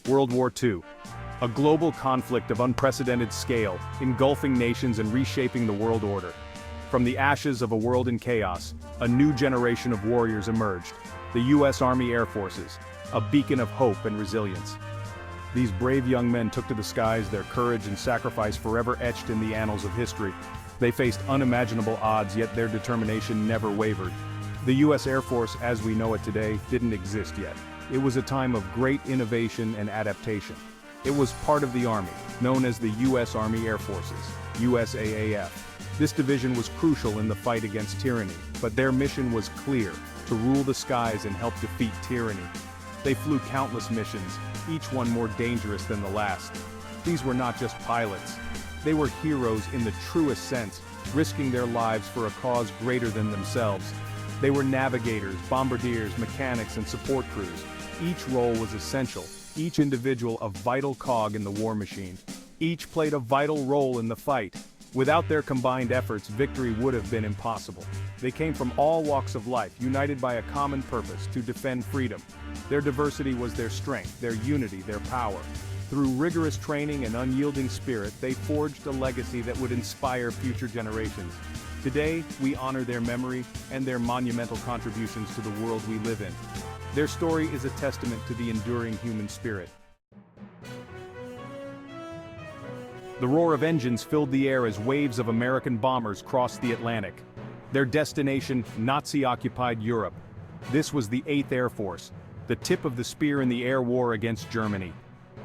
World War II. A global conflict of unprecedented scale, engulfing nations and reshaping the world order. From the ashes of a world in chaos, a new generation of warriors emerged. The U.S. Army Air Forces, a beacon of hope and resilience. These brave young men took to the skies, their courage and sacrifice forever etched in the annals of history. They faced unimaginable odds, yet their determination never wavered. The U.S. Air Force, as we know it today, didn't exist yet. It was a time of great innovation and adaptation. It was part of the Army, known as the U.S. Army Air Forces, USAAF. This division was crucial in the fight against tyranny, but their mission was clear: to rule the skies and help defeat tyranny. They flew countless missions, each one more dangerous than the last. These were not just pilots. They were heroes in the truest sense, risking their lives for a cause greater than themselves. They were navigators, bombardiers, mechanics, and support crews. Each role was essential, each individual a vital cog in the war machine. Each played a vital role in the fight. Without their combined efforts, victory would have been impossible. They came from all walks of life, united by a common purpose: to defend freedom. Their diversity was their strength, their unity, their power. Through rigorous training and unyielding spirit, they forged a legacy that would inspire future generations. Today, we honor their memory and their monumental contributions to the world we live in. Their story is a testament to the enduring human spirit. The roar of engines filled the air as waves of American bombers crossed the Atlantic. Their destination, Nazi-occupied Europe. This was the 8th Air Force, the tip of the spear in the air war against Germany.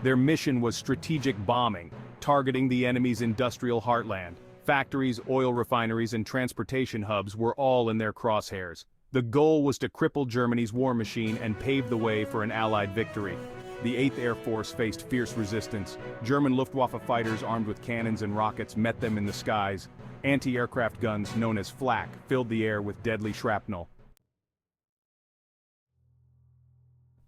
Their mission was strategic bombing, targeting the enemy's industrial heartland. Factories, oil refineries, and transportation hubs were all in their crosshairs. The goal was to cripple Germany's war machine and pave the way for an Allied victory. The 8th Air Force faced fierce resistance. German Luftwaffe fighters armed with cannons and rockets met them in the skies. Anti-aircraft guns, known as flak, filled the air with deadly shrapnel.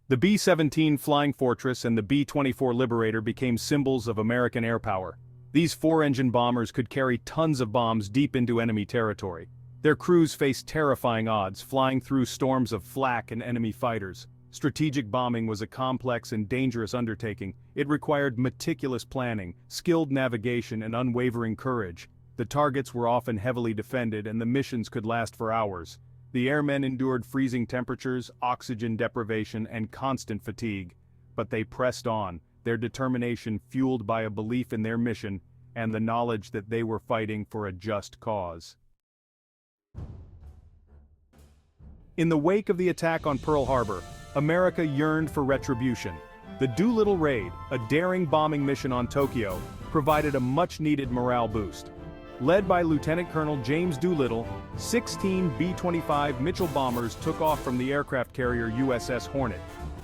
The B-17 Flying Fortress and the B-24 Liberator became symbols of American air power. These four-engine bombers could carry tons of bombs deep into enemy territory. Their crews faced terrifying odds, flying through storms of flak and enemy fighters. Strategic bombing was a complex and dangerous undertaking. It required meticulous planning, skilled navigation, and unwavering courage. The targets were often heavily defended, and the missions could last for hours. The airmen endured freezing temperatures, oxygen deprivation, and constant fatigue. But they pressed on, their determination fueled by a belief in their mission and the knowledge that they were fighting for a just cause. In the wake of the attack on Pearl Harbor, America yearned for retribution. The Doolittle Raid, a daring bombing mission on Tokyo, provided a much-needed morale boost. Led by Lieutenant Colonel James Doolittle, 16 B-25 Mitchell bombers took off from the aircraft carrier USS Hornet.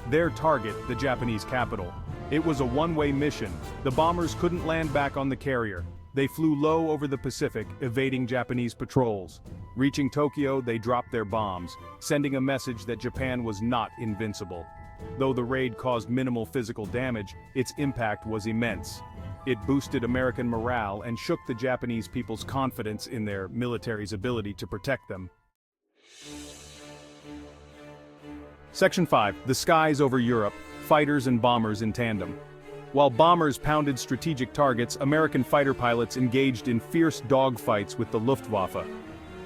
Their target, the Japanese capital. It was a one-way mission. The bombers couldn't land back on the carrier. They flew low over the Pacific, evading Japanese patrols. Reaching Tokyo, they dropped their bombs, sending a message that Japan was not invincible. Though the raid caused minimal physical damage, its impact was immense. It boosted American morale and shook the Japanese people's confidence in their military's ability to protect them. Section 5. The skies over Europe, fighters and bombers in tandem. While bombers pounded strategic targets, American fighter pilots engaged in fierce dogfights with the Luftwaffe.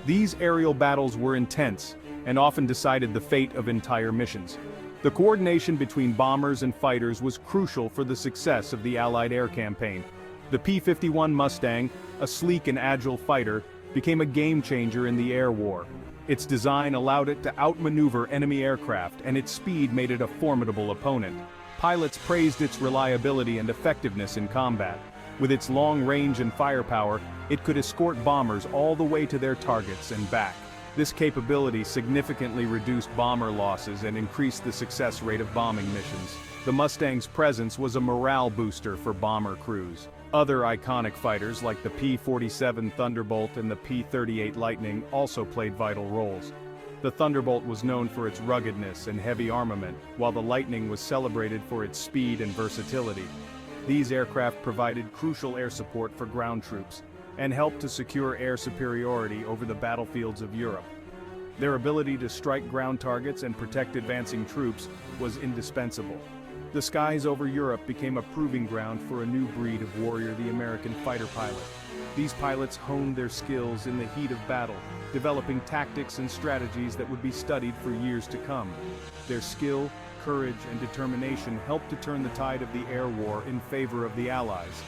These aerial battles were intense, and often decided the fate of entire missions. The coordination between bombers and fighters was crucial for the success of the Allied air campaign. The P-51 Mustang, a sleek and agile fighter, became a game-changer in the air war. Its design allowed it to outmaneuver enemy aircraft, and its speed made it a formidable opponent. Pilots praised its reliability and effectiveness in combat. With its long range and firepower, it could escort bombers all the way to their targets and back. This capability significantly reduced bomber losses and increased the success rate of bombing missions. The Mustang's presence was a morale booster for bomber crews. Other iconic fighters like the P-47 Thunderbolt and the P-38 Lightning also played vital roles. The Thunderbolt was known for its ruggedness and heavy armament, while the Lightning was celebrated for its speed and versatility. These aircraft provided crucial air support for ground troops and helped to secure air superiority over the battlefields of Europe. Their ability to strike ground targets and protect advancing troops was indispensable. The skies over Europe became a proving ground for a new breed of warrior, the American fighter pilot. These pilots honed their skills in the heat of battle, developing tactics and strategies that would be studied for years to come. Their skill, courage, and determination helped to turn the tide of the air war in favor of the Allies.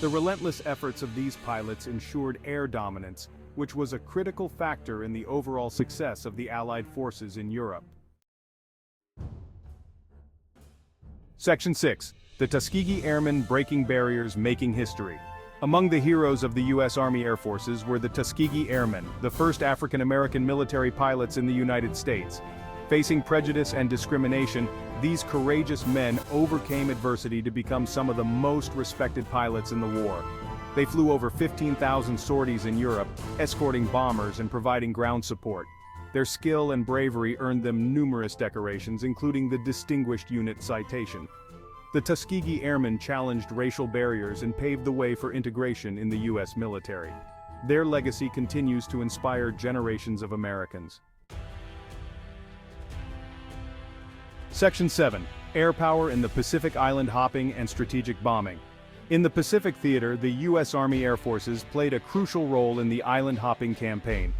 The relentless efforts of these pilots ensured air dominance, which was a critical factor in the overall success of the Allied forces in Europe. Section 6. The Tuskegee Airmen breaking barriers, making history. Among the heroes of the U.S. Army Air Forces were the Tuskegee Airmen, the first African-American military pilots in the United States. Facing prejudice and discrimination, these courageous men overcame adversity to become some of the most respected pilots in the war. They flew over 15,000 sorties in Europe, escorting bombers and providing ground support. Their skill and bravery earned them numerous decorations, including the Distinguished Unit Citation. The Tuskegee Airmen challenged racial barriers and paved the way for integration in the U.S. military. Their legacy continues to inspire generations of Americans. Section 7. Air power in the Pacific Island hopping and strategic bombing. In the Pacific theater, the U.S. Army Air Forces played a crucial role in the island hopping campaign.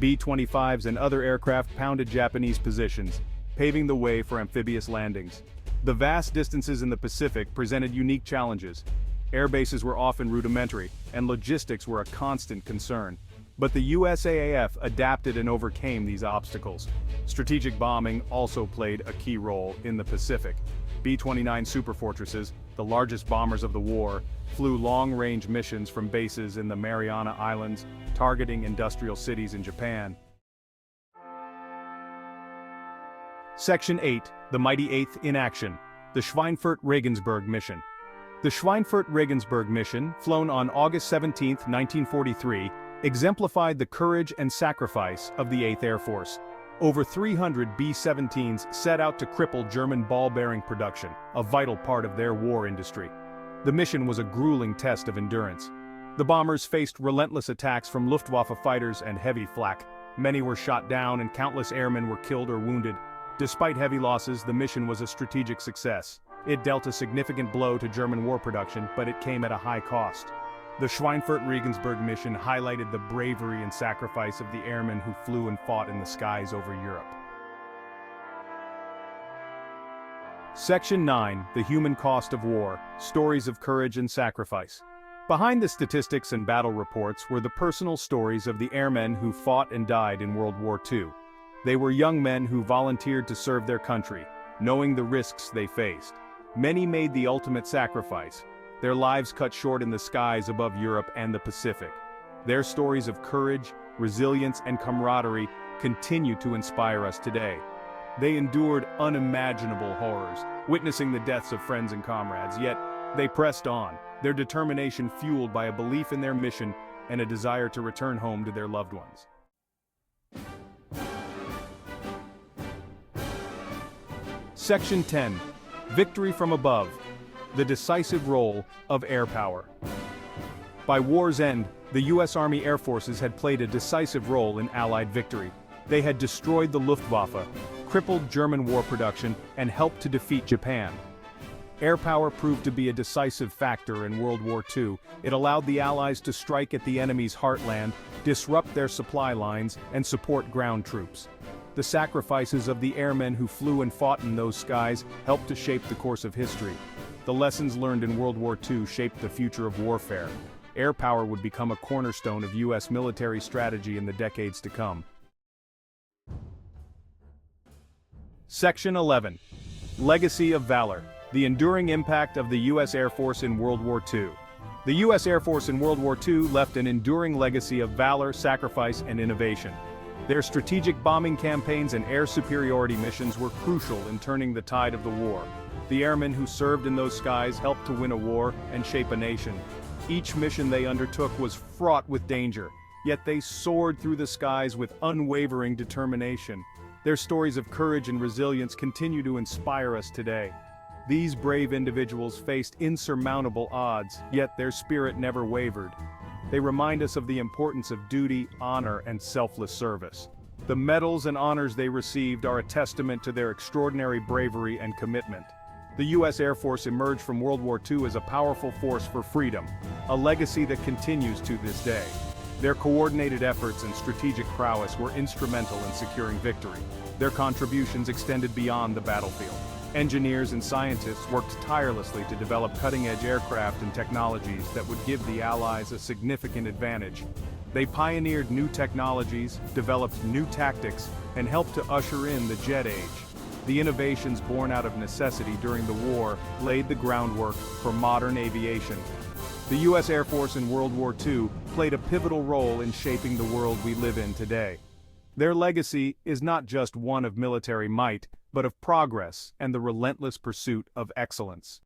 B-25s and other aircraft pounded Japanese positions, paving the way for amphibious landings. The vast distances in the Pacific presented unique challenges. Air bases were often rudimentary, and logistics were a constant concern. But the USAAF adapted and overcame these obstacles. Strategic bombing also played a key role in the Pacific. B-29 superfortresses, the largest bombers of the war, flew long-range missions from bases in the Mariana Islands, targeting industrial cities in Japan. Section 8. The Mighty Eighth in action. The Schweinfurt-Regensburg Mission. The Schweinfurt-Regensburg Mission, flown on August 17, 1943, exemplified the courage and sacrifice of the 8th Air Force. Over 300 B-17s set out to cripple German ball-bearing production, a vital part of their war industry. The mission was a grueling test of endurance. The bombers faced relentless attacks from Luftwaffe fighters and heavy flak. Many were shot down and countless airmen were killed or wounded. Despite heavy losses, the mission was a strategic success. It dealt a significant blow to German war production, but it came at a high cost. The Schweinfurt-Regensburg mission highlighted the bravery and sacrifice of the airmen who flew and fought in the skies over Europe. Section 9. The Human Cost of War, Stories of Courage and Sacrifice. Behind the statistics and battle reports were the personal stories of the airmen who fought and died in World War II. They were young men who volunteered to serve their country, knowing the risks they faced. Many made the ultimate sacrifice, their lives cut short in the skies above Europe and the Pacific. Their stories of courage, resilience, and camaraderie continue to inspire us today. They endured unimaginable horrors, witnessing the deaths of friends and comrades, yet they pressed on, their determination fueled by a belief in their mission and a desire to return home to their loved ones. Section 10. Victory from Above. The decisive role of air power. By war's end, the U.S. Army Air Forces had played a decisive role in Allied victory. They had destroyed the Luftwaffe, crippled German war production, and helped to defeat Japan. Air power proved to be a decisive factor in World War II. It allowed the Allies to strike at the enemy's heartland, disrupt their supply lines, and support ground troops. The sacrifices of the airmen who flew and fought in those skies helped to shape the course of history. The lessons learned in World War II shaped the future of warfare. Air power would become a cornerstone of U.S. military strategy in the decades to come. Section 11. Legacy of Valor. The enduring impact of the U.S. Air Force in World War II. The U.S. Air Force in World War II left an enduring legacy of valor, sacrifice, and innovation. Their strategic bombing campaigns and air superiority missions were crucial in turning the tide of the war. The airmen who served in those skies helped to win a war and shape a nation. Each mission they undertook was fraught with danger, yet they soared through the skies with unwavering determination. Their stories of courage and resilience continue to inspire us today. These brave individuals faced insurmountable odds, yet their spirit never wavered. They remind us of the importance of duty, honor, and selfless service. The medals and honors they received are a testament to their extraordinary bravery and commitment. The U.S. Air Force emerged from World War II as a powerful force for freedom, a legacy that continues to this day. Their coordinated efforts and strategic prowess were instrumental in securing victory. Their contributions extended beyond the battlefield. Engineers and scientists worked tirelessly to develop cutting-edge aircraft and technologies that would give the Allies a significant advantage. They pioneered new technologies, developed new tactics, and helped to usher in the jet age. The innovations born out of necessity during the war laid the groundwork for modern aviation. The U.S. Air Force in World War II played a pivotal role in shaping the world we live in today. Their legacy is not just one of military might, but of progress and the relentless pursuit of excellence.